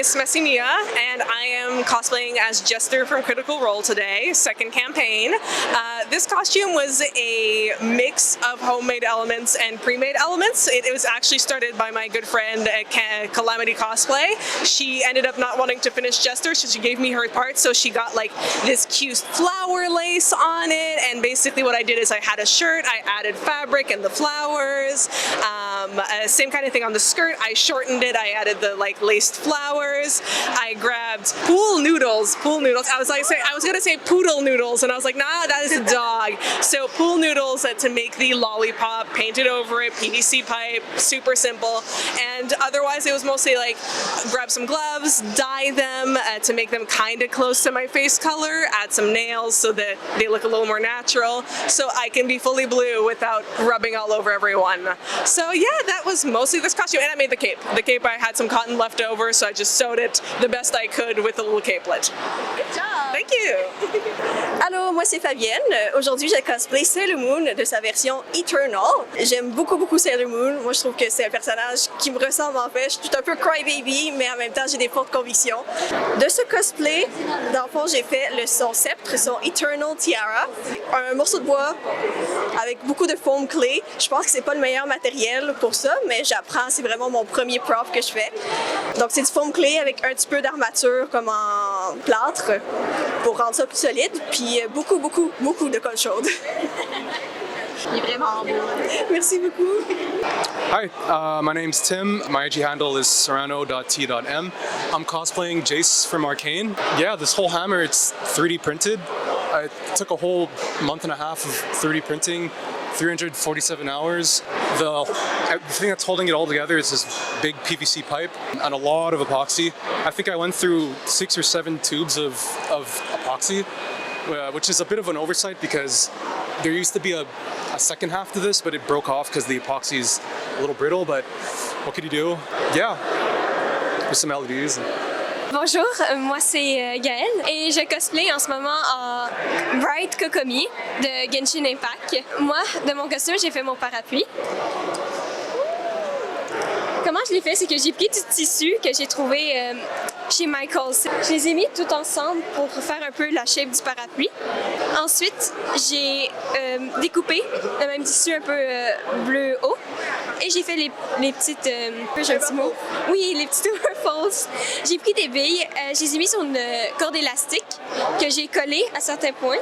Miss Messimia, and I am cosplaying as Jester from Critical Role today, second campaign. This costume was a mix of homemade elements and pre-made elements. It was actually started by my good friend at Calamity Cosplay. She ended up not wanting to finish Jester, so she gave me her parts, so she got like this cute flower lace on it, and basically what I did is I had a shirt, I added fabric and the flowers, same kind of thing on the skirt, I shortened it, I added the like laced flowers, I grabbed pool noodles, I was gonna say poodle noodles, and I was like, nah, that is a dog. So pool noodles to make the lollipop, painted over it, PVC pipe, super simple, and otherwise it was mostly like grab some gloves, dye them to make them kind of close to my face color, add some nails so that they look a little more natural, so I can be fully blue without rubbing all over everyone. So yeah, that was mostly this costume, and I made the cape. The cape, I had some cotton left over, so I just sewed it the best I could with a little capelet. Good job! Thank you! Allô, moi c'est Fabienne. Aujourd'hui, je cosplay Sailor Moon de sa version Eternal. J'aime beaucoup Sailor Moon. Moi, je trouve que c'est un personnage qui me ressemble en fait. Je suis tout un peu crybaby, mais en même temps, j'ai des fortes convictions. De ce cosplay, dans le fond, j'ai fait son sceptre, son Eternal Tiara. Un morceau de bois avec beaucoup de foam clay. Je pense que c'est pas le meilleur matériel pour ça, mais j'apprends, c'est vraiment mon premier prop que je fais. Donc c'est du foam clay avec un petit peu d'armature comme en plâtre pour rendre ça plus solide, puis beaucoup de colle chaude. Il est vraiment beau. Merci beaucoup. Hi, my name's Tim. My IG handle is Serrano.t.m. I'm cosplaying Jayce from Arcane. Yeah, this whole hammer, it's 3D printed. It took a whole month and a half of 3D printing, 347 hours. The thing that's holding it all together is this big PVC pipe and a lot of epoxy. I think I went through 6 or 7 tubes of epoxy, which is a bit of an oversight because there used to be a second half to this, but it broke off because the epoxy is a little brittle, but what could you do? Yeah, there's some LEDs. Bonjour, moi c'est Gaëlle et je cosplay en ce moment en Bright Kokomi de Genshin Impact. Moi, de mon costume, j'ai fait mon parapluie. Comment je l'ai fait, c'est que j'ai pris du tissu que j'ai trouvé chez Michaels. Je les ai mis tout ensemble pour faire un peu la shape du parapluie. Ensuite, j'ai découpé le même tissu un peu bleu haut et j'ai fait les petites... j'ai un petit mot. Oui, les petites ruffles. J'ai pris des billes, je les ai mis sur une corde élastique que j'ai collée à certains points.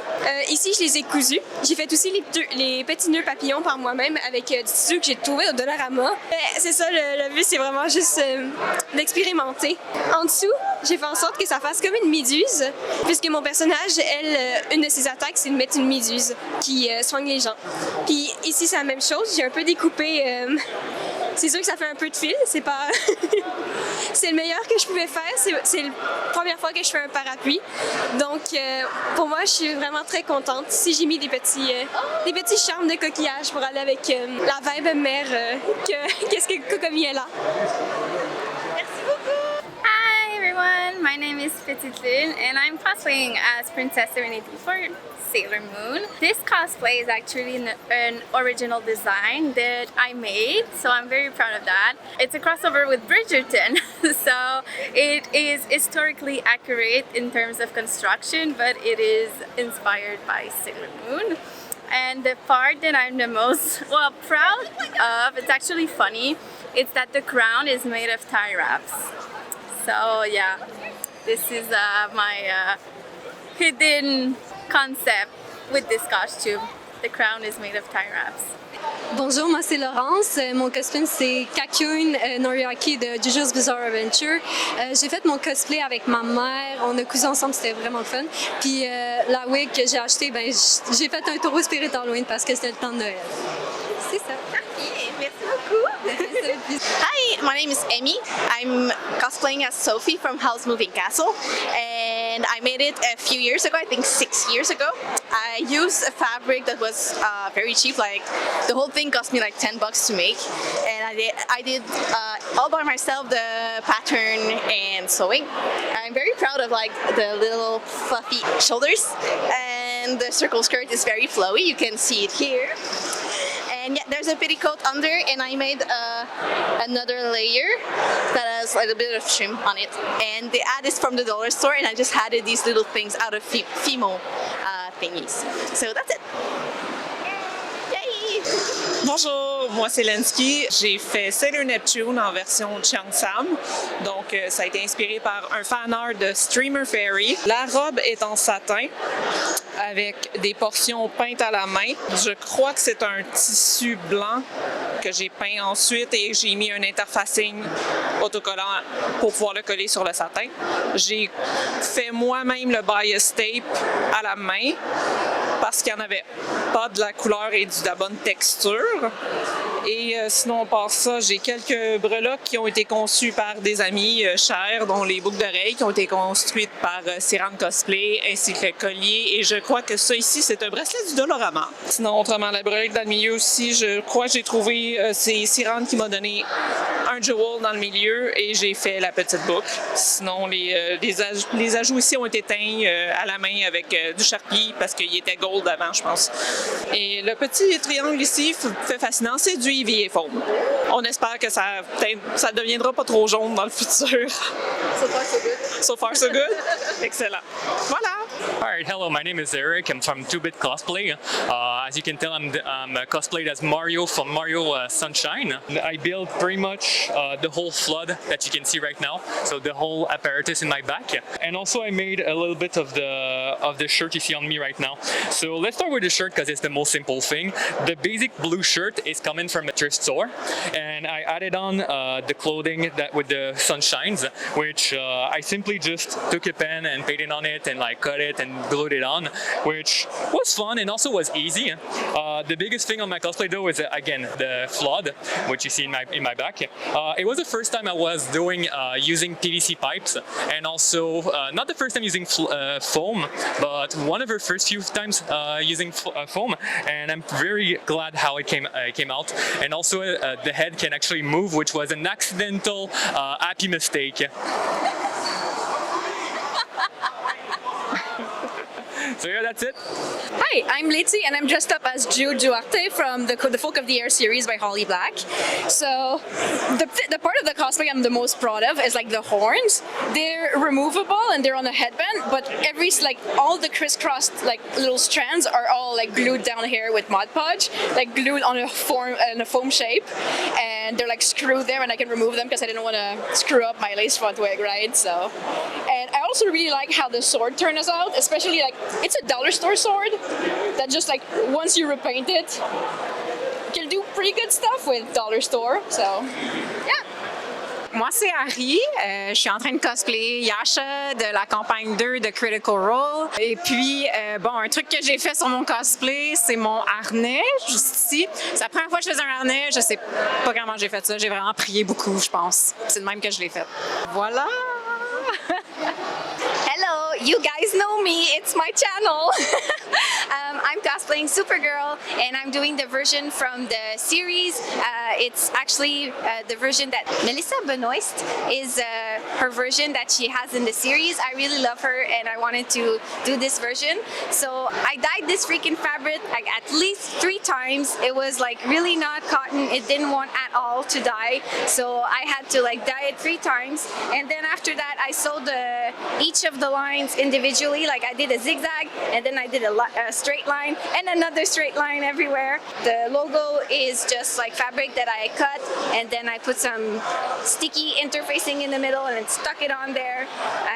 Ici, je les ai cousus. J'ai fait aussi les petits nœuds papillons par moi-même avec du tissu que j'ai trouvé au Dollarama. C'est ça, le but, c'est vraiment juste d'expérimenter. En dessous, j'ai fait en sorte que ça fasse comme une méduse, puisque mon personnage, elle, une de ses attaques, c'est de mettre une méduse qui soigne les gens. Puis ici, c'est la même chose. J'ai un peu découpé... c'est sûr que ça fait un peu de fil, c'est pas... c'est le meilleur que je pouvais faire, c'est la première fois que je fais un parapluie. Donc, pour moi, je suis vraiment très contente. Ici, j'ai mis des petits charmes de coquillage pour aller avec la vibe mère qu'est-ce que Kokomi est là. Merci beaucoup! Hi everyone, my name is Petitelune and I'm cosplaying as Princess Serenity for Sailor Moon. This cosplay is actually an original design that I made, so I'm very proud of that. It's a crossover with Bridgeton, so it is historically accurate in terms of construction, but it is inspired by Sailor Moon. And the part that I'm the most proud of, it's actually funny, it's that the crown is made of tie wraps. So yeah, this is my hidden concept with this costume. The crown is made of tie wraps. Bonjour, moi c'est Laurence. Mon costume c'est Kakyoin de JoJo's Bizarre Adventure. J'ai fait mon cosplay avec ma mère. On a cousu ensemble, c'était vraiment fun. Puis la wig que j'ai achetée, j'ai fait un tour au PetiteLune parce que c'était le temps de Noël. C'est ça. Merci beaucoup. Hi, my name is Emmy. I'm cosplaying as Sophie from Howl's Moving Castle, and I made it a few years ago, I think 6 years ago. I used a fabric that was very cheap, like the whole thing cost me like $10 to make, and I did all by myself the pattern and sewing. I'm very proud of like the little fluffy shoulders, and the circle skirt is very flowy, you can see it here. And yeah, there's a petticoat under, and I made another layer that has like a bit of trim on it. And they added from the dollar store, and I just added these little things out of Fimo thingies. So that's it. Yay! Bonjour, moi c'est Lenneskie. J'ai fait Sailor Neptune en version Cheongsam. Donc ça a été inspiré par un fan art de Streamer Fairy. La robe est en satin avec des portions peintes à la main. Je crois que c'est un tissu blanc que j'ai peint ensuite et j'ai mis un interfacing autocollant pour pouvoir le coller sur le satin. J'ai fait moi-même le bias tape à la main parce qu'il n'y en avait pas de la couleur et de la bonne texture. Et sinon, par ça, j'ai quelques breloques qui ont été conçues par des amis chers, dont les boucles d'oreilles qui ont été construites par Serrano.t.m Cosplay, ainsi que le collier. Et je crois que ça ici, c'est un bracelet du Dolorama. Sinon, autrement, la breloque dans le milieu aussi, je crois que j'ai trouvé, c'est Serrano qui m'a donné un jewel dans le milieu et j'ai fait la petite boucle. Sinon, les ajouts ici ont été teints à la main avec du Sharpie parce qu'il était gold avant, je pense. Et le petit triangle ici fait fascinant, c'est du EVA foam. On espère que ça deviendra pas trop jaune dans le futur. So far, so good. So far, so good. Excellent. Voilà. All right, hello, my name is Eric. I'm from 2-Bit Cosplay. As you can tell, I'm cosplayed as Mario from Mario Sunshine. I built pretty much the whole flood that you can see right now, so the whole apparatus in my back. And also I made a little bit of the shirt you see on me right now. So let's start with the shirt because it's the most simple thing. The basic blue shirt is coming from a thrift store, and I added on the clothing that with the sunshines, which I simply just took a pen and painted on it and like cut it and glued it on, which was fun and also was easy. The biggest thing on my cosplay though is again the flood, which you see in my back. It was the first time I was doing using PVC pipes, and also not the first time using foam, but one of the first few times using foam, and I'm very glad how it came out. And also the head can actually move, which was an accidental happy mistake. So yeah, that's it. Hi, I'm Leti, and I'm dressed up as Jude Duarte from the Folk of the Air series by Holly Black. So the part of the cosplay I'm the most proud of is like the horns. They're removable and they're on a headband, but all the crisscrossed like little strands are all like glued down here with Mod Podge, like glued on a foam shape, and they're like screwed there, and I can remove them because I didn't want to screw up my lace front wig, right? So, and I also really like how the sword turns out, especially like it's a dollar store sword that just like once you repaint it, you can do pretty good stuff with dollar store. So, yeah. Moi, c'est Ari. Je suis en train de cosplayer Yasha de la campagne 2 de Critical Role. Et puis, un truc que j'ai fait sur mon cosplay, c'est mon harnais, juste ici. C'est la première fois que je faisais un harnais. Je sais pas comment j'ai fait ça. J'ai vraiment prié beaucoup, je pense. C'est de même que je l'ai fait. Voilà! Hello, you guys know me, it's my channel. I'm cosplaying Supergirl, and I'm doing the version from the series. It's actually the version that Melissa Benoist is her version that she has in the series. I really love her, and I wanted to do this version. So I dyed this freaking fabric like at least 3 times. It was like really not cotton. It didn't want at all to dye. So I had to like dye it 3 times. And then after that, I sewed each of the lines individually. Like I did a zigzag, and then I did a straight line and another straight line everywhere. The logo is just like fabric that I cut, and then I put some sticky interfacing in the middle and stuck it on there.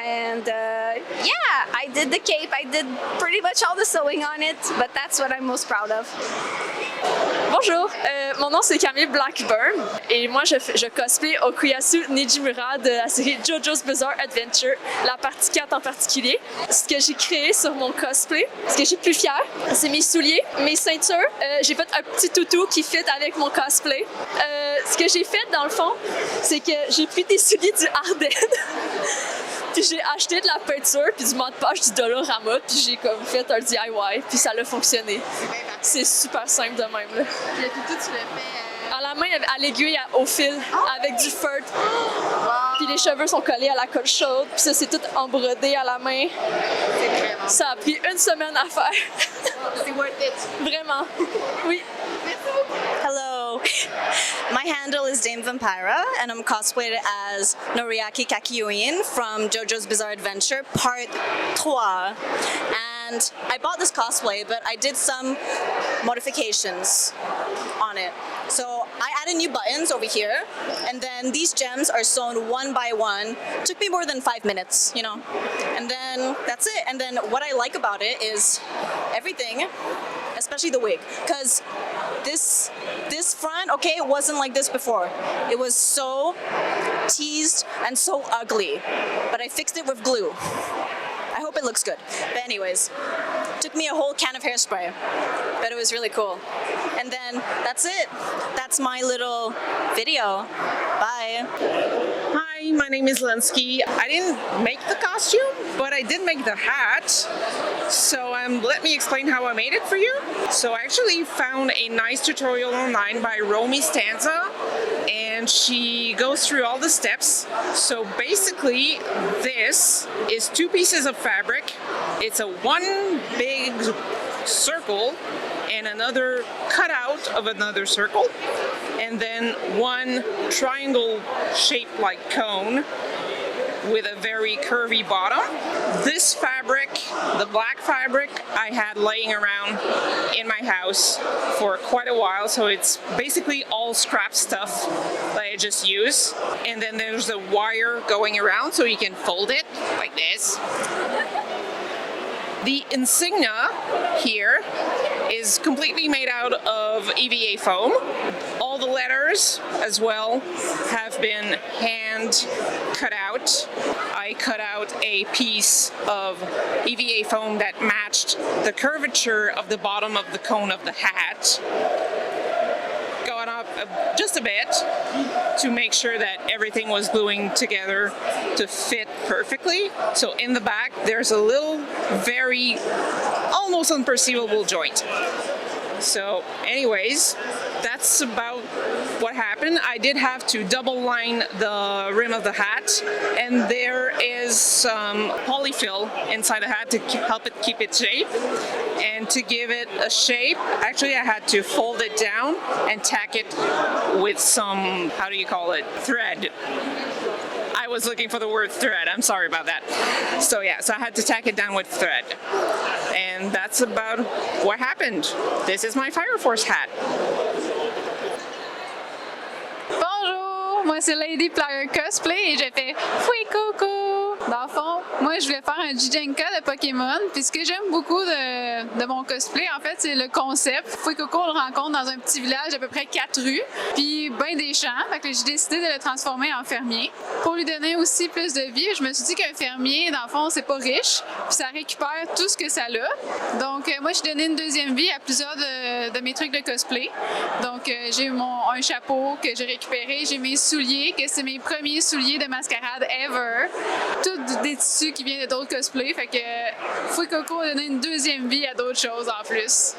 And yeah, I did the cape. I did pretty much all the sewing on it, but that's what I'm most proud of. Bonjour, mon nom c'est Camille Blackburn et moi je cosplay Okuyasu Nijimura de la série JoJo's Bizarre Adventure, la partie 4 en particulier. Ce que j'ai créé sur mon cosplay, ce que j'ai plus fier, c'est mes souliers, mes ceintures. J'ai fait un petit toutou qui fit avec mon cosplay. Ce que j'ai fait dans le fond, c'est que j'ai pris des souliers du Ardennes. Puis j'ai acheté de la peinture puis du Mod Podge du Dolorama, puis j'ai comme fait un DIY, puis ça a fonctionné. C'est super simple de même là. Le toutou, tu le fais à la main à l'aiguille au fil avec du feutre. Puis les cheveux sont collés à la colle chaude. Puis ça, c'est tout embrodé à la main. Ça a pris 1 semaine à faire. C'est worth it. Vraiment. Oui. Hello, my handle is Dame Vampira, and I'm cosplayed as Noriaki Kakyoin from JoJo's Bizarre Adventure Part 3. And I bought this cosplay, but I did some modifications on it. So I added new buttons over here, and then these gems are sewn one by one. Took me more than 5 minutes, you know. And then that's it. And then what I like about it is everything, especially the wig, because this front, okay, it wasn't like this before. It was so teased and so ugly, but I fixed it with glue. I hope it looks good. But anyways, took me a whole can of hairspray, but it was really cool. And then that's it. That's my little video. Bye. Hi, my name is Lenneskie. I didn't make the costume, but I did make the hat. So let me explain how I made it for you. So I actually found a nice tutorial online by Romy Stanza, and she goes through all the steps. So basically, this is 2 pieces of fabric. It's a one big circle and another cutout of another circle, and then one triangle shaped like cone with a very curvy bottom. This fabric, the black fabric, I had laying around in my house for quite a while, so it's basically all scrap stuff that I just use. And then there's a wire going around so you can fold it like this. The insignia here is completely made out of EVA foam. All the letters as well have been hand cut out. I cut out a piece of EVA foam that matched the curvature of the bottom of the cone of the hat. Gone up just a bit to make sure that everything was gluing together to fit perfectly. So in the back, there's a little, very, almost unperceivable joint. So anyways, that's about what happened. I did have to double line the rim of the hat, and there is some polyfill inside the hat to help it keep its shape. And to give it a shape, actually I had to fold it down and tack it with some, how do you call it, thread. I was looking for the word thread, I'm sorry about that. So yeah, so I had to tack it down with thread. And that's about what happened. This is my Fire Force hat. Bonjour, moi c'est Lady Player Cosplay et j'ai fait Fuecoco. Dans le fond, moi je voulais faire un Jijenka de Pokémon, puis ce que j'aime beaucoup de mon cosplay, en fait, c'est le concept. Fuecoco, on le rencontre dans un petit village d'à peu près 4 rues, puis ben des champs, fait que j'ai décidé de le transformer en fermier. Pour lui donner aussi plus de vie, je me suis dit qu'un fermier, dans le fond, c'est pas riche, puis ça récupère tout ce que ça a. Donc moi, j'ai donné une deuxième vie à plusieurs de mes trucs de cosplay. Donc j'ai un chapeau que j'ai récupéré, j'ai mes souliers, que c'est mes premiers souliers de mascarade ever. Tout des tissus qui viennent d'autres cosplays, fait que Fuecoco a donné une deuxième vie à d'autres choses en plus.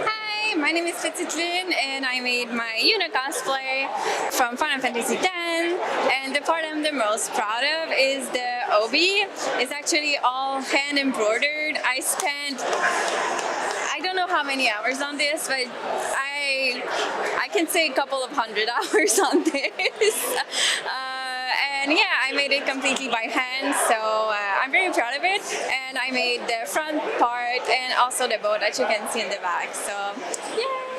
Hi, my name is Petitelune and I made my Yuna cosplay from Final Fantasy X, and the part I'm the most proud of is the obi. It's actually all hand embroidered. I spent, I don't know how many hours on this, but I can say a couple of 100 hours on this. And yeah, I made it completely by hand, so I'm very proud of it. And I made the front part and also the bow that you can see in the back. So yeah.